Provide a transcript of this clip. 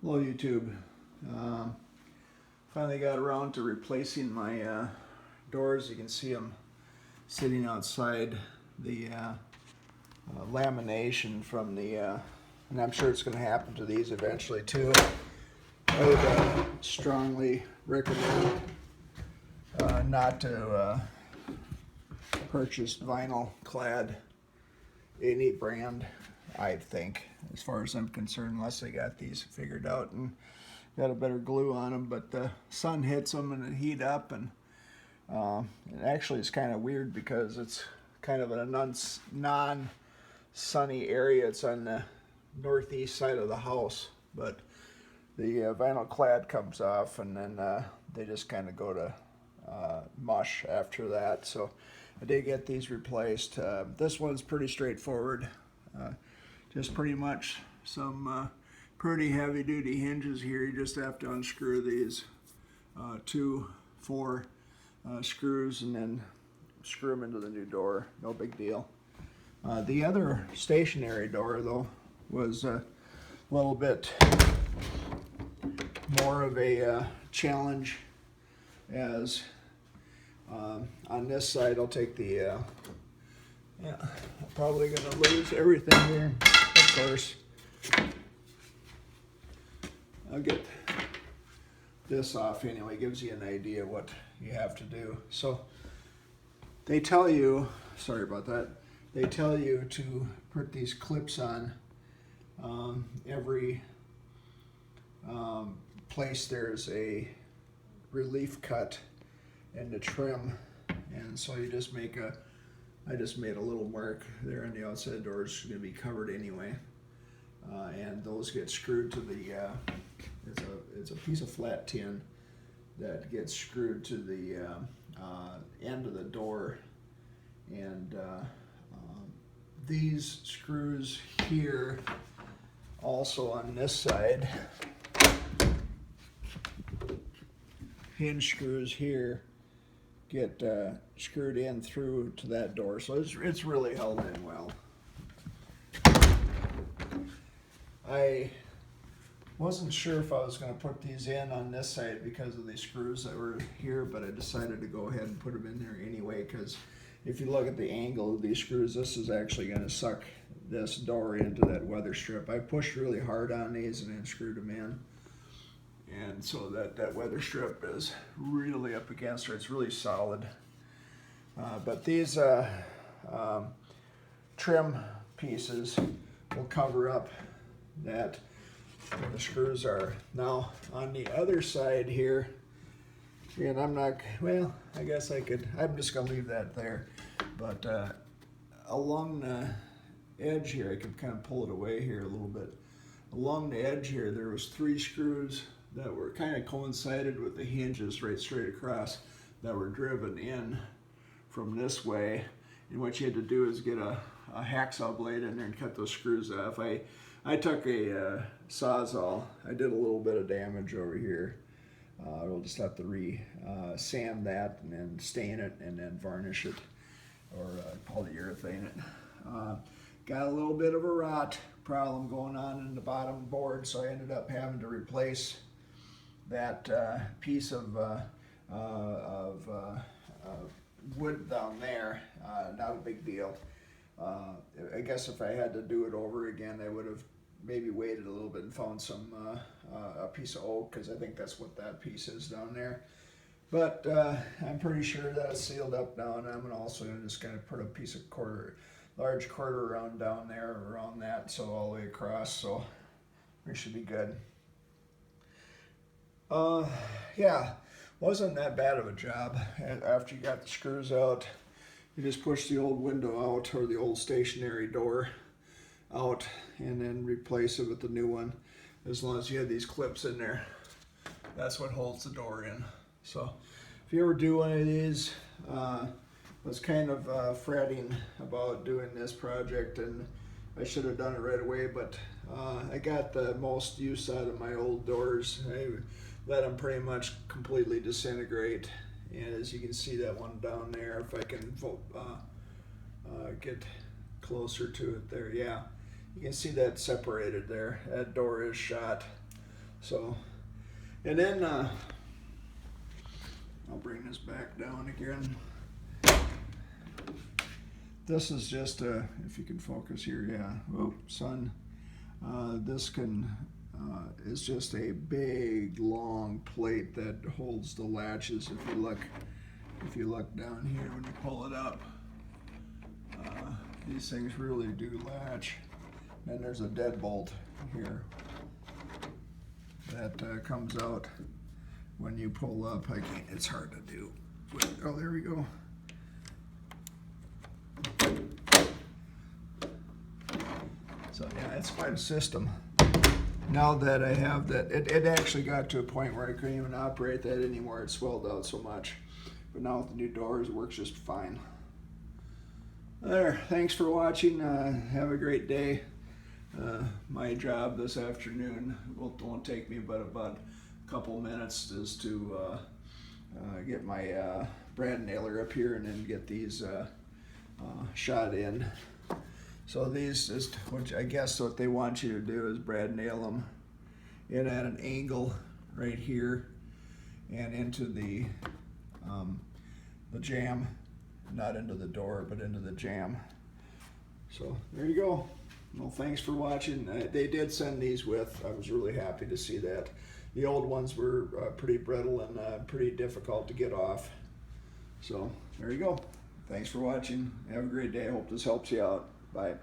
Hello YouTube. Finally got around to replacing my doors. You can see them sitting outside the lamination from the, and I'm sure it's going to happen to these eventually too. I would strongly recommend not to purchase vinyl clad any brand, I think, as far as I'm concerned, unless they got these figured out and got a better glue on them. But the sun hits them and it heat up, and it actually is kind of weird because it's kind of a non-sunny area. It's on the northeast side of the house, but the vinyl clad comes off, and then they just kind of go to mush after that. So I did get these replaced. This one's pretty straightforward. Just pretty much some pretty heavy duty hinges here. You just have to unscrew these 4 screws and then screw them into the new door. No big deal. The other stationary door though was a little bit more of a challenge, as on this side I'll take the I'm probably gonna lose everything here, of course. I'll get this off anyway. It gives you an idea what you have to do. So they tell you, sorry about that, they tell you to put these clips on every place there's a relief cut and the trim, and so you just make a, I just made a little mark there on the outside door. It's going to be covered anyway, and those get screwed to the it's a piece of flat tin that gets screwed to the end of the door, and these screws here also on this side, hinge screws here, get screwed in through to that door, so it's really held in well. I wasn't sure if I was going to put these in on this side because of these screws that were here, but I decided to go ahead and put them in there anyway, because if you look at the angle of these screws, this is actually going to suck this door into that weather strip. I pushed really hard on these and then screwed them in. And so that weather strip is really up against her. It's really solid. But these trim pieces will cover up that where the screws are. Now on the other side here, and I'm not, well, I guess I could, I'm just gonna leave that there. But along the edge here, I could kind of pull it away here a little bit. Along the edge here, there was 3 screws that were kind of coincided with the hinges right straight across that were driven in from this way. And what you had to do is get a hacksaw blade in there and cut those screws off. I took a Sawzall. I did a little bit of damage over here. We'll just have to sand that and then stain it and then varnish it, or polyurethane it. Got a little bit of a rot problem going on in the bottom board, so I ended up having to replace that piece of wood down there. Not a big deal. I guess if I had to do it over again, I would have maybe waited a little bit and found some a piece of oak, because I think that's what that piece is down there. But I'm pretty sure that's sealed up now, and I'm also going to just kind of put a piece of large quarter round down there around that, so all the way across, so we should be good. Yeah, wasn't that bad of a job. After you got the screws out, you just push the old window out, or the old stationary door out, and then replace it with the new one. As long as you have these clips in there, that's what holds the door in. So if you ever do one of these, was kind of fretting about doing this project, and I should have done it right away, but I got the most use out of my old doors. I let them pretty much completely disintegrate, and as you can see, that one down there, if I can get closer to it there, yeah, you can see that separated there. That door is shot. So, and then I'll bring this back down again. This is just if you can focus here, yeah. Oh, sun. This is just a big long plate that holds the latches. If you look down here when you pull it up, these things really do latch. And there's a deadbolt here that comes out when you pull up. It's hard to do. Oh, there we go. So yeah, it's quite a system. Now that I have that, it actually got to a point where I couldn't even operate that anymore. It swelled out so much. But now with the new doors, it works just fine. There, thanks for watching. Have a great day. My job this afternoon won't take me but about a couple minutes is to get my brad nailer up here and then get these shot in. So these is what I guess what they want you to do is brad nail them in at an angle right here and into the jamb, not into the door but into the jamb. So there you go. Well, thanks for watching. They did send these with. I was really happy to see that. The old ones were pretty brittle and pretty difficult to get off. So there you go. Thanks for watching. Have a great day. I hope this helps you out. Bye.